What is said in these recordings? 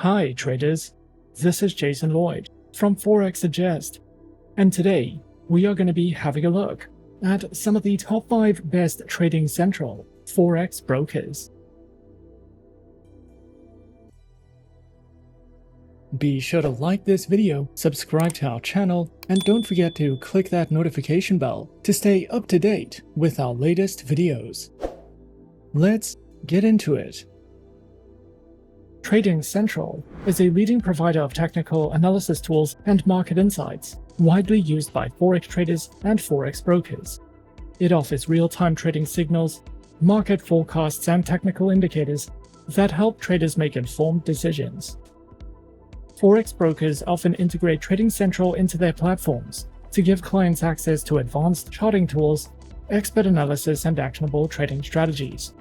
Hi traders, this is Jason Lloyd from Forexsuggest, and today we are going to be having a look at some of the top 5 best trading central Forex brokers. Be sure to like this video, subscribe to our channel, and don't forget to click that notification bell to stay up to date with our latest videos. Let's get into it. Trading Central is a leading provider of technical analysis tools and market insights, widely used by Forex traders and Forex brokers. It offers real-time trading signals, market forecasts, and technical indicators that help traders make informed decisions. Forex brokers often integrate Trading Central into their platforms to give clients access to advanced charting tools, expert analysis, and actionable trading strategies.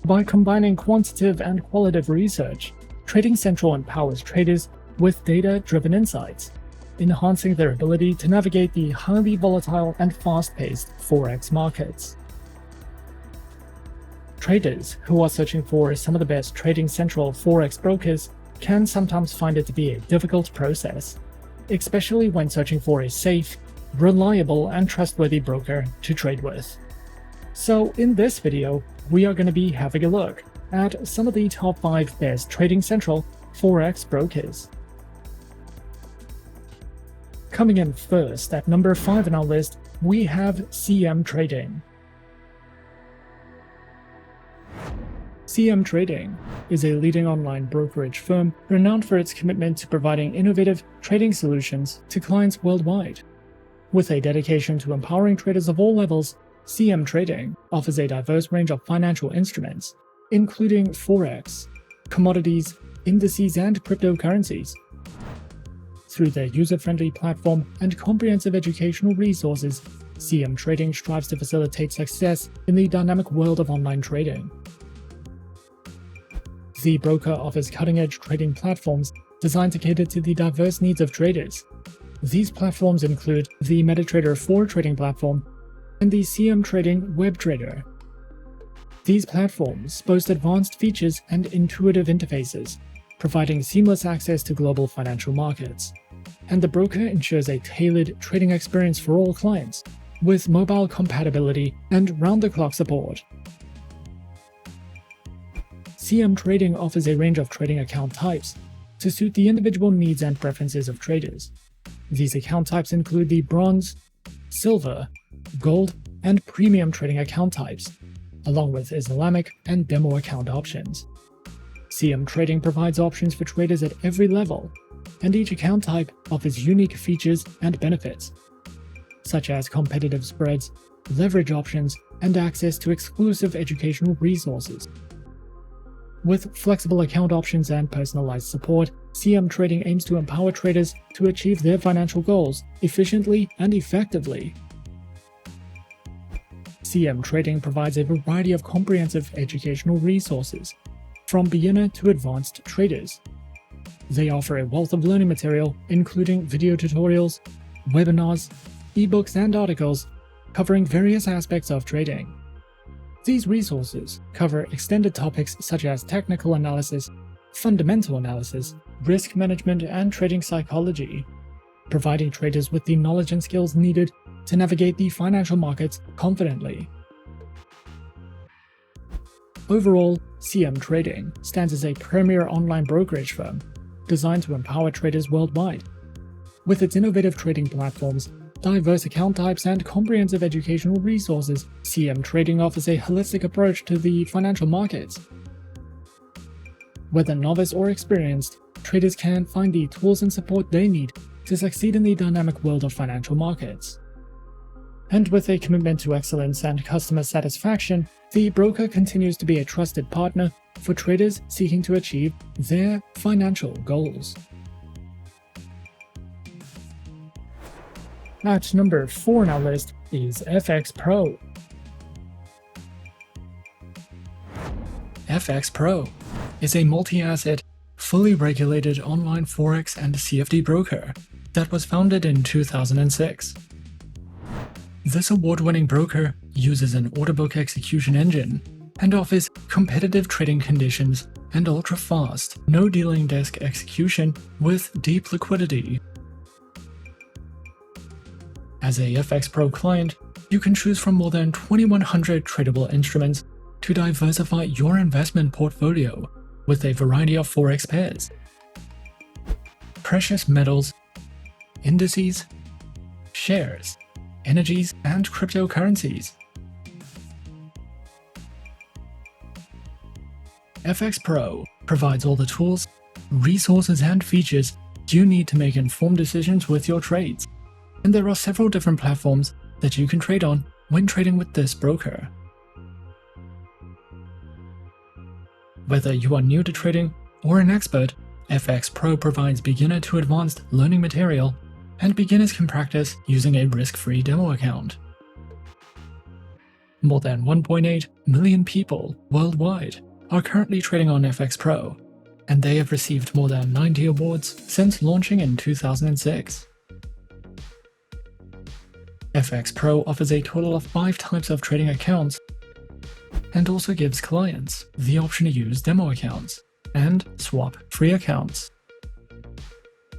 By combining quantitative and qualitative research, Trading Central empowers traders with data-driven insights, enhancing their ability to navigate the highly volatile and fast-paced Forex markets. Traders who are searching for some of the best Trading Central Forex brokers can sometimes find it to be a difficult process, especially when searching for a safe, reliable, and trustworthy broker to trade with. So in this video, we are going to be having a look at some of the top 5 best Trading Central Forex brokers. Coming in first at number 5 on our list, we have CMTrading. CMTrading is a leading online brokerage firm renowned for its commitment to providing innovative trading solutions to clients worldwide. With a dedication to empowering traders of all levels, CMTrading offers a diverse range of financial instruments, including Forex, commodities, indices, and cryptocurrencies. Through their user-friendly platform and comprehensive educational resources, CMTrading strives to facilitate success in the dynamic world of online trading. The broker offers cutting-edge trading platforms designed to cater to the diverse needs of traders. These platforms include the MetaTrader 4 trading platform and the CMTrading WebTrader. These platforms boast advanced features and intuitive interfaces, providing seamless access to global financial markets. And the broker ensures a tailored trading experience for all clients, with mobile compatibility and round-the-clock support. CMTrading offers a range of trading account types to suit the individual needs and preferences of traders. These account types include the bronze, silver, gold, and premium trading account types, along with Islamic and demo account options. CMTrading provides options for traders at every level, and each account type offers unique features and benefits, such as competitive spreads, leverage options, and access to exclusive educational resources. With flexible account options and personalized support, CMTrading aims to empower traders to achieve their financial goals efficiently and effectively. CMTrading provides a variety of comprehensive educational resources, from beginner to advanced traders. They offer a wealth of learning material, including video tutorials, webinars, ebooks, and articles covering various aspects of trading. These resources cover extended topics such as technical analysis, fundamental analysis, risk management, and trading psychology, providing traders with the knowledge and skills needed to navigate the financial markets confidently. Overall, CMTrading stands as a premier online brokerage firm designed to empower traders worldwide. With its innovative trading platforms, diverse account types, and comprehensive educational resources, CMTrading offers a holistic approach to the financial markets. Whether novice or experienced, traders can find the tools and support they need to succeed in the dynamic world of financial markets. And with a commitment to excellence and customer satisfaction, the broker continues to be a trusted partner for traders seeking to achieve their financial goals. At number 4 on our list is FxPro. FxPro is a multi-asset, fully regulated online Forex and CFD broker that was founded in 2006. This award-winning broker uses an order book execution engine and offers competitive trading conditions and ultra-fast, no-dealing desk execution with deep liquidity. As a FxPro client, you can choose from more than 2,100 tradable instruments to diversify your investment portfolio with a variety of Forex pairs, precious metals, indices, shares, energies, and cryptocurrencies. FxPro provides all the tools, resources, and features you need to make informed decisions with your trades, and there are several different platforms that you can trade on when trading with this broker. Whether you are new to trading or an expert, FxPro provides beginner to advanced learning material, and beginners can practice using a risk-free demo account. More than 1.8 million people worldwide are currently trading on FxPro, and they have received more than 90 awards since launching in 2006. FxPro offers a total of 5 types of trading accounts and also gives clients the option to use demo accounts and swap free accounts.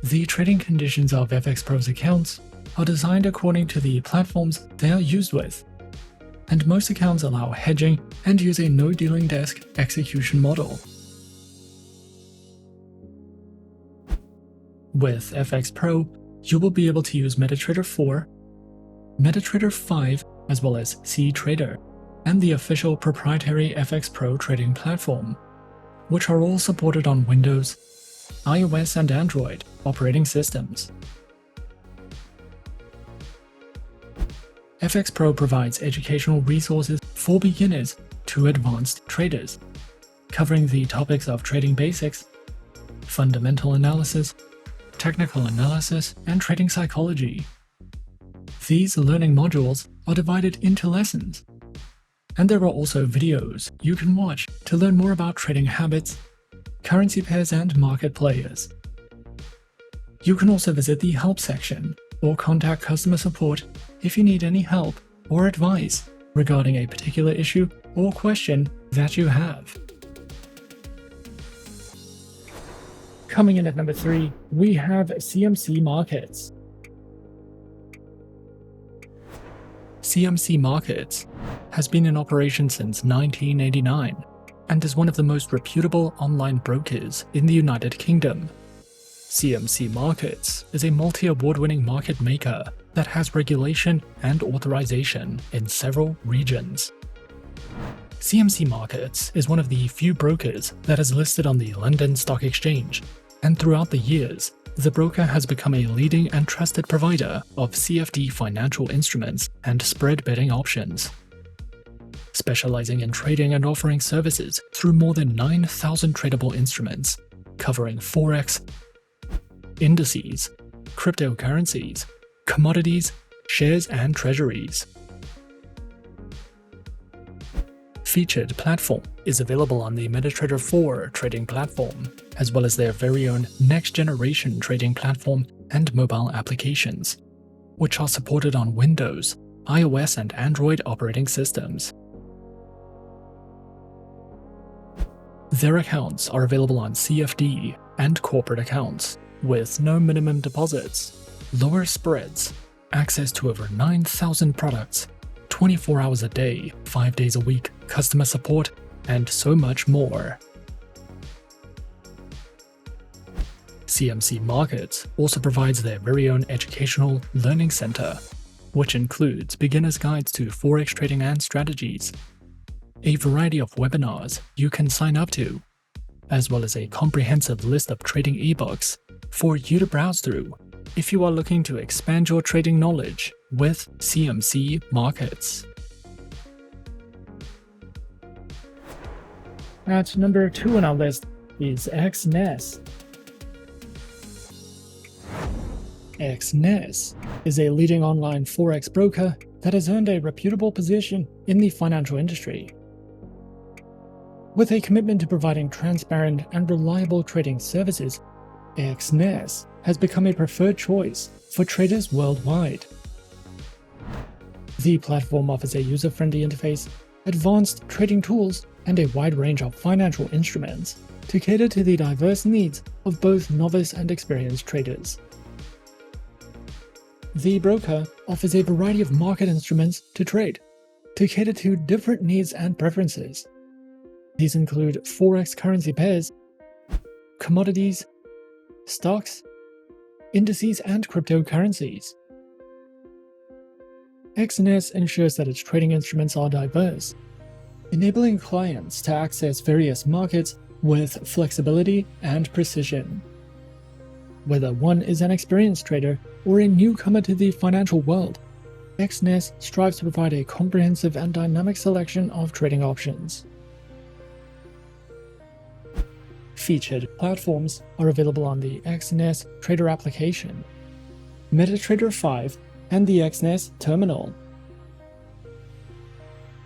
The trading conditions of FxPro's accounts are designed according to the platforms they are used with, and most accounts allow hedging and use a no-dealing desk execution model. With FxPro, you will be able to use MetaTrader 4, MetaTrader 5, as well as CTrader, and the official proprietary FxPro trading platform, which are all supported on Windows, iOS, and Android operating systems. FxPro provides educational resources for beginners to advanced traders, covering the topics of trading basics, fundamental analysis, technical analysis, and trading psychology. These learning modules are divided into lessons, and there are also videos you can watch to learn more about trading habits, currency pairs, and market players. You can also visit the help section or contact customer support if you need any help or advice regarding a particular issue or question that you have. Coming in at number 3, we have CMC Markets. CMC Markets has been in operation since 1989 and is one of the most reputable online brokers in the United Kingdom. CMC Markets is a multi-award-winning market maker that has regulation and authorization in several regions. CMC Markets is one of the few brokers that is listed on the London Stock Exchange, and throughout the years, the broker has become a leading and trusted provider of CFD financial instruments and spread betting options. Specializing in trading and offering services through more than 9,000 tradable instruments, covering Forex, indices, cryptocurrencies, commodities, shares, and treasuries. Featured platform is available on the MetaTrader 4 trading platform, as well as their very own next-generation trading platform and mobile applications, which are supported on Windows, iOS, and Android operating systems. Their accounts are available on CFD and corporate accounts, with no minimum deposits, lower spreads, access to over 9,000 products, 24 hours a day, 5 days a week, customer support, and so much more. CMC Markets also provides their very own educational learning center, which includes beginner's guides to Forex trading and strategies, a variety of webinars you can sign up to, as well as a comprehensive list of trading ebooks for you to browse through if you are looking to expand your trading knowledge with CMC Markets. At number 2 on our list is Exness. Exness is a leading online Forex broker that has earned a reputable position in the financial industry. With a commitment to providing transparent and reliable trading services, Exness has become a preferred choice for traders worldwide. The platform offers a user-friendly interface, advanced trading tools, and a wide range of financial instruments to cater to the diverse needs of both novice and experienced traders. The broker offers a variety of market instruments to trade to cater to different needs and preferences. These include Forex currency pairs, commodities, stocks, indices, and cryptocurrencies. Exness ensures that its trading instruments are diverse, enabling clients to access various markets with flexibility and precision. Whether one is an experienced trader or a newcomer to the financial world, Exness strives to provide a comprehensive and dynamic selection of trading options. Featured platforms are available on the Exness Trader application, MetaTrader 5, and the Exness terminal.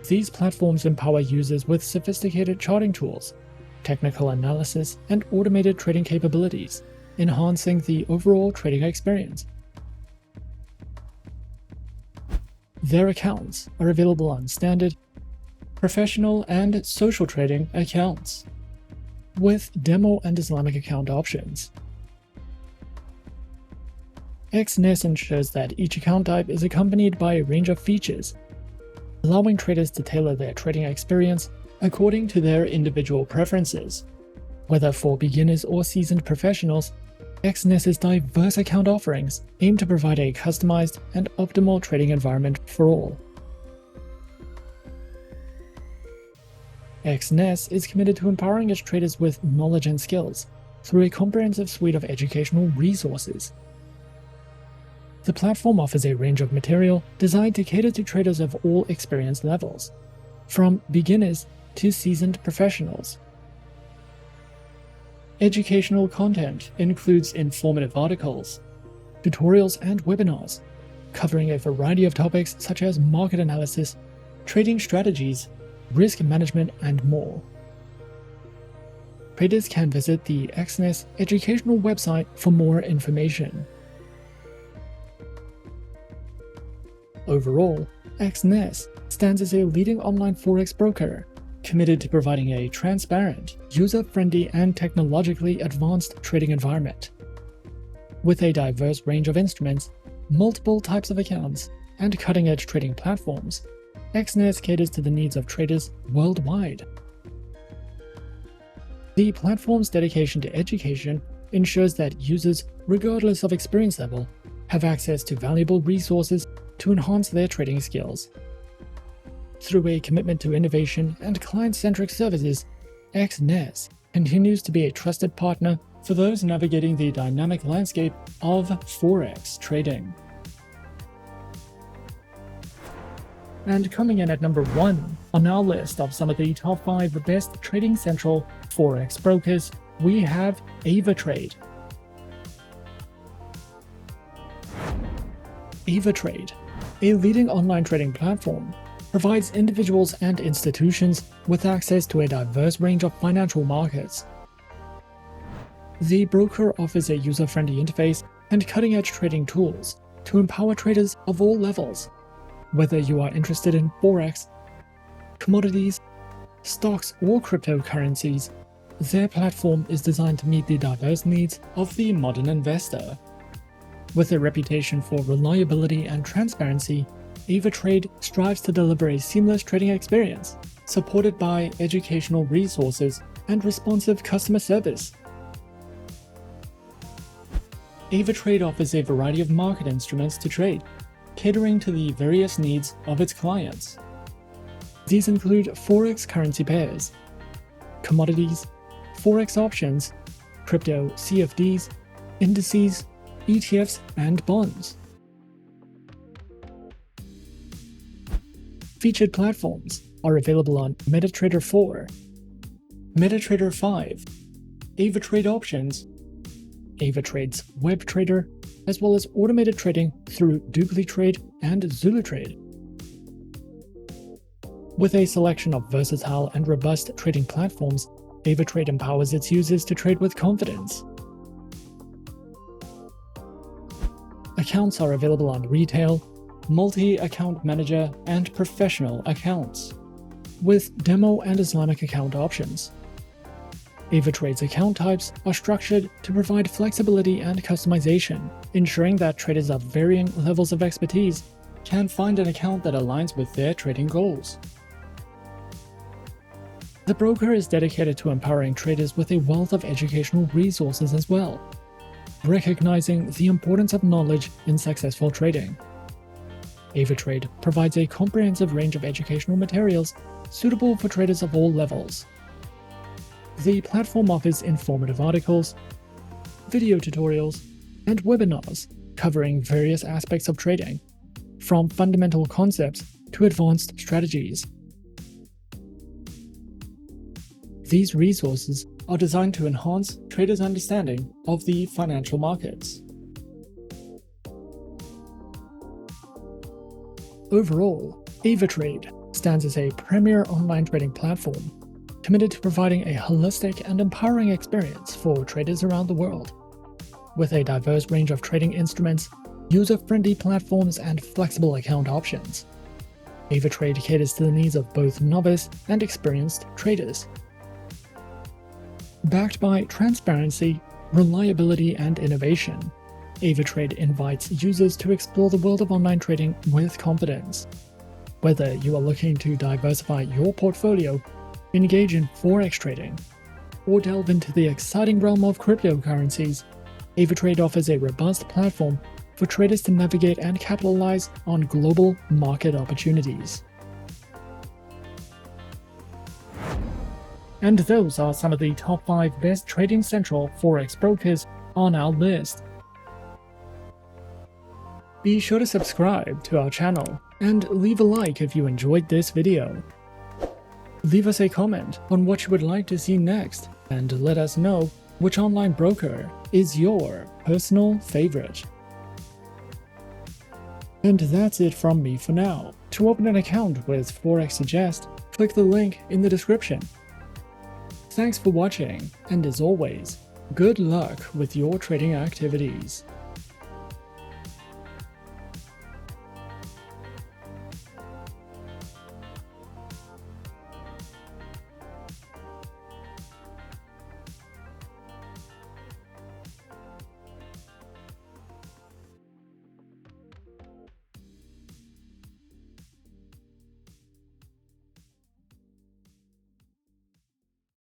These platforms empower users with sophisticated charting tools, technical analysis, and automated trading capabilities, enhancing the overall trading experience. Their accounts are available on standard, professional, and social trading accounts, with demo and Islamic account options. Exness ensures that each account type is accompanied by a range of features, allowing traders to tailor their trading experience according to their individual preferences. Whether for beginners or seasoned professionals, Exness's diverse account offerings aim to provide a customized and optimal trading environment for all. Exness is committed to empowering its traders with knowledge and skills through a comprehensive suite of educational resources. The platform offers a range of material designed to cater to traders of all experience levels, from beginners to seasoned professionals. Educational content includes informative articles, tutorials, and webinars, covering a variety of topics such as market analysis, trading strategies, risk management, and more. Traders can visit the Exness educational website for more information. Overall, Exness stands as a leading online Forex broker, committed to providing a transparent, user-friendly, and technologically advanced trading environment. With a diverse range of instruments, multiple types of accounts, and cutting-edge trading platforms, Exness caters to the needs of traders worldwide. The platform's dedication to education ensures that users, regardless of experience level, have access to valuable resources to enhance their trading skills. Through a commitment to innovation and client-centric services, Exness continues to be a trusted partner for those navigating the dynamic landscape of Forex trading. And coming in at number 1 on our list of some of the top 5 best trading central Forex brokers, we have Avatrade. Avatrade, a leading online trading platform, provides individuals and institutions with access to a diverse range of financial markets. The broker offers a user-friendly interface and cutting-edge trading tools to empower traders of all levels. Whether you are interested in Forex, commodities, stocks, or cryptocurrencies, their platform is designed to meet the diverse needs of the modern investor. With a reputation for reliability and transparency, Avatrade strives to deliver a seamless trading experience, supported by educational resources and responsive customer service. Avatrade offers a variety of market instruments to trade, catering to the various needs of its clients. These include Forex currency pairs, commodities, Forex options, crypto CFDs, indices, ETFs, and bonds. Featured platforms are available on MetaTrader 4, MetaTrader 5, Avatrade Options, Avatrade's Web Trader, as well as automated trading through DupliTrade and ZuluTrade. With a selection of versatile and robust trading platforms, Avatrade empowers its users to trade with confidence. Accounts are available on retail, multi-account manager, and professional accounts. with demo and Islamic account options. Avatrade's account types are structured to provide flexibility and customization, ensuring that traders of varying levels of expertise can find an account that aligns with their trading goals. The broker is dedicated to empowering traders with a wealth of educational resources as well, recognizing the importance of knowledge in successful trading. Avatrade provides a comprehensive range of educational materials suitable for traders of all levels. The platform offers informative articles, video tutorials, and webinars covering various aspects of trading, from fundamental concepts to advanced strategies. These resources are designed to enhance traders' understanding of the financial markets. Overall, Avatrade stands as a premier online trading platform committed to providing a holistic and empowering experience for traders around the world. With a diverse range of trading instruments, user-friendly platforms, and flexible account options, Avatrade caters to the needs of both novice and experienced traders. Backed by transparency, reliability, and innovation, Avatrade invites users to explore the world of online trading with confidence. Whether you are looking to diversify your portfolio, engage in Forex trading, or delve into the exciting realm of cryptocurrencies, Avatrade offers a robust platform for traders to navigate and capitalize on global market opportunities. And those are some of the top 5 best trading central Forex brokers on our list. Be sure to subscribe to our channel and leave a like if you enjoyed this video. Leave us a comment on what you would like to see next, and let us know which online broker is your personal favorite. And that's it from me for now. To open an account with Forexsuggest, click the link in the description. Thanks for watching, and as always, good luck with your trading activities.